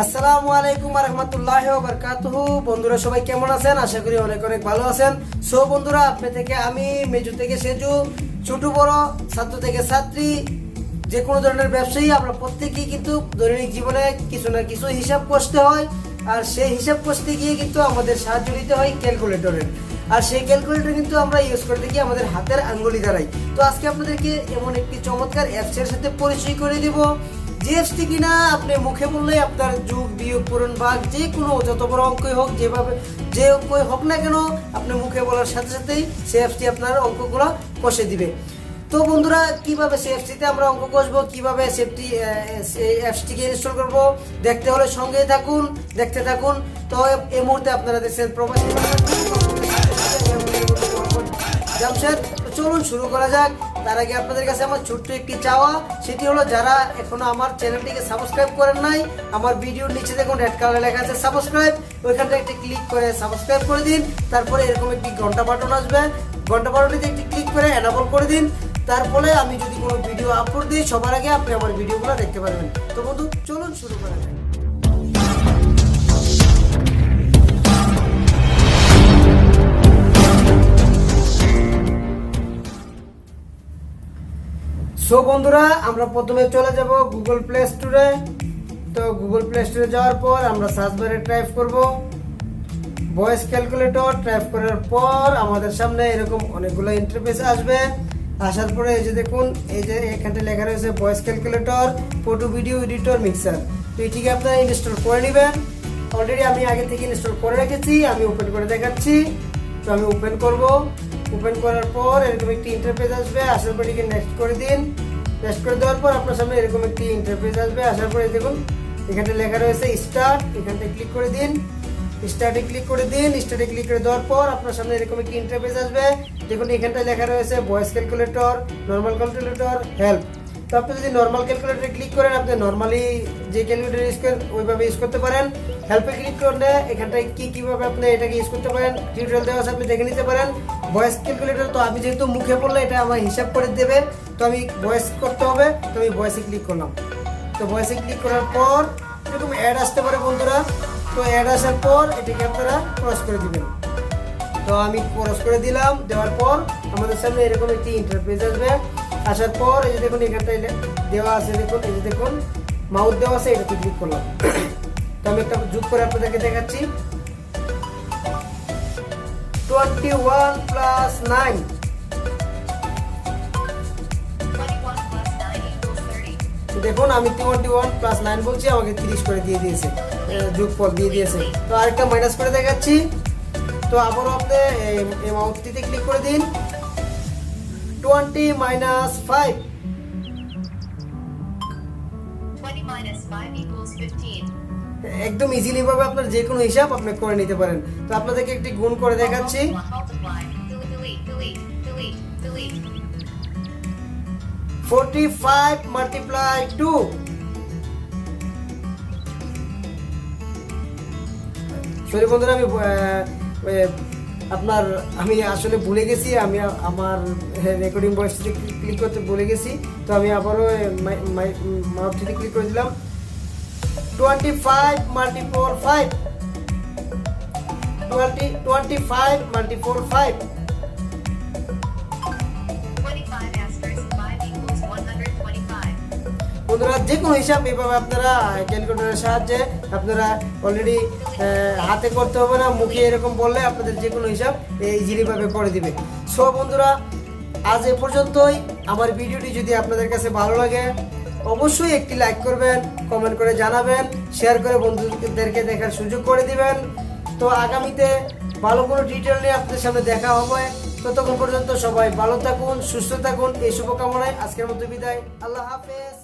আসসালামু আলাইকুম ওয়া রাহমাতুল্লাহি ওয়া বারাকাতুহু। বন্ধুরা সবাই কেমন আছেন? আশা করি অনেক অনেক ভালো আছেন। সো বন্ধুরা, আপনি থেকে আমি, মেজু থেকে সেজু, ছোট বড়, ছাত্র থেকে ছাত্রী, যে কোনো ধরনের ব্যবসায়ী, আমরা প্রত্যেকেই কিন্তু দৈনিক জীবনে কিছু না কিছু হিসাব কষতে হয়। আর সেই হিসাব কষতে গিয়ে কিন্তু আমাদের সাহায্য নিতে হয় ক্যালকুলেটরের। আর সেই ক্যালকুলেটর কিন্তু আমরা ইউজ করে থাকি আমাদের হাতের আঙ্গুলি দ্বারাই। তো আজকে আপনাদেরকে এমন একটি চমৎকার অ্যাপসের সাথে পরিচয় করে দিব, যে অ্যাপসটি কিনা আপনি মুখে বললে আপনার যোগ বিয়োগ পূরণ ভাগ যে কোনো যত বড় অঙ্কই হোক, যেভাবে যে অঙ্কই হোক না কেন, আপনি মুখে বলার সাথে সাথেই সেই অ্যাপসটি আপনার অঙ্কগুলো কষে দিবে। তো বন্ধুরা, কিভাবে সেই অ্যাপসটিতে আমরা অঙ্ক কষবো, কিভাবে সেই অ্যাপসটিকে ইনস্টল করব, দেখতে হলে সঙ্গেই থাকুন, দেখতে থাকুন। তো এই মুহূর্তে আপনারা দেখছেন প্রবাসী জামশেদ। তো চলুন শুরু করা যাক। তার আগে আপনাদের কাছে আমার ছোট্ট একটি চাওয়া, সেটি হলো যারা এখনো আমার চ্যানেলটিকে সাবস্ক্রাইব করেন নাই, আমার ভিডিওর নিচে দেখুন রেড কালারে লেখা আছে সাবস্ক্রাইব, ওইখানটা একটি ক্লিক করে সাবস্ক্রাইব করে দিন। তারপরে এরকম একটি ঘন্টা বাটন আসবে, ঘন্টা বাটনটিতে একটি ক্লিক করে এনাবল করে দিন। তার ফলে আমি যদি কোনো ভিডিও আপলোড দিই, সবার আগে আপনি আমার ভিডিওগুলো দেখতে পারবেন। তো বন্ধু, চলুন শুরু করা যাক। সো বন্ধুরা, আমরা প্রথমে চলে যাব গুগল প্লে স্টোরে। তো গুগল প্লে স্টোরে যাওয়ার পর আমরা সার্চ বারে টাইপ করব ভয়েস ক্যালকুলেটর। টাইপ করার পর আমাদের সামনে এরকম অনেকগুলো ইন্টারফেস আসবে। আসার পরে এই যে দেখুন, এই যে এখানে লেখা রয়েছে voice calculator, photo video editor, mixer. তো এটিকে আপনারা ইনস্টল করে নেবেন। অলরেডি আমি আগে থেকে ইনস্টল করে রেখেছি, আমি ওপেন করে দেখাচ্ছি। তো আমি ওপেন করব। ওপেন করার পর এরকম একটি ইন্টারফেস আসবে। আসার পর এটিকে নেক্সট করে দিন। নেক্সট করে দেওয়ার পর আপনার সামনে এরকম একটি ইন্টারফেস আসবে। আসার পরে দেখুন এখানে লেখা রয়েছে স্টার্ট, এখানটা ক্লিক করে দিন। স্টার্টে ক্লিক করে দিন। স্টার্টে ক্লিক করে দেওয়ার পর আপনার সামনে এরকম একটি ইন্টারফেস আসবে। দেখুন এখানটায় লেখা রয়েছে voice calculator, normal calculator, help. তো আপনি যদি নর্মাল ক্যালকুলেটরে ক্লিক করেন, আপনি নর্মালি যে ক্যালকুলেটর ইউজ করেন ওইভাবে ইউজ করতে পারেন। হেল্পে ক্লিক করলে এখানটায় কিভাবে আপনি এটাকে ইউজ করতে পারেন টিউটোরিয়াল দেওয়া আছে, আপনি দেখে নিতে পারেন। ভয়েস ক্যালকুলেটর তো আমি যেহেতু মুখে বললে এটা আমার হিসাব করে দেবে, তো আমি ভয়েস করতে হবে, তো আমি ভয়েসে ক্লিক করলাম। তো ভয়েসে ক্লিক করার পর এরকম অ্যাড আসতে পারে বন্ধুরা। তো অ্যাড আসার পর এটাকে আপনারা ক্রস করে দিবেন। তো আমি ক্রস করে দিলাম। দেওয়ার পর আমাদের সামনে এরকম একটি ইন্টারফেস আসবে। আসার পর এই যে দেখুন এখানটায় দেওয়া আছে, দেখুন এই যে দেখুন মাউস দেওয়া আছে, এটাতে ক্লিক করলাম। তো আমি একটা যোগ করে আপনাদেরকে দেখাচ্ছি। 21 প্লাস 9, দেখুন আমি 21 প্লাস 9 বলছি, আমাকে 30 করে দিয়ে দিয়েছে, যোগফল দিয়ে দিয়েছে। তো আরেকটা মাইনাস করে দেখাচ্ছি। তো আবারও আপনি এই মাউসটিতে ক্লিক করে দিন। 20 মাইনাস 5, 20 minus 5 equals 15. একদম ইজিলি ভাবে আপনার যে কোনো হিসাব আপনি করে নিতে পারেন। তো আপনাদেরকে একটি গুণ করে দেখাচ্ছি। Multiply. Delete. 45 মাল্টিপ্লাই 2, সরি বন্ধুরা, আমি আসলে ভুলে গেছি, আমি আমার রেকর্ডিং ভয়েসটিতে ক্লিক করতে ভুলে গেছি। তো আমি আবারও মাউসটিতে ক্লিক করে দিলাম। 25 মাল্টিপ্লাই 5, 25 মাল্টিপ্লাই 5, 25 asterisk 5 equals 125. বন্ধুরা যে কোনো হিসাব এইভাবে আপনারা ক্যালকুলেটরের সাহায্যে আপনারা অলরেডি হাতে করতে হবে না, মুখে এরকম বললে আপনাদের যে কোনো হিসাব ইজিলি ভাবে করে দিবে। সো বন্ধুরা, আজ এ পর্যন্তই। আমার ভিডিওটি যদি আপনাদের কাছে ভালো লাগে, অবশ্যই একটি লাইক করবেন, কমেন্ট করে জানাবেন, শেয়ার করে বন্ধুদেরকে দেখার সুযোগ করে দিবেন। তো আগামীতে ভালো কোনো ডিটেইল নিয়ে আপনাদের সামনে দেখা হবে। ততক্ষণ পর্যন্ত সবাই ভালো থাকুন, সুস্থ থাকুন, এই শুভকামনায় আজকের মতো বিদায়। আল্লাহ হাফেজ।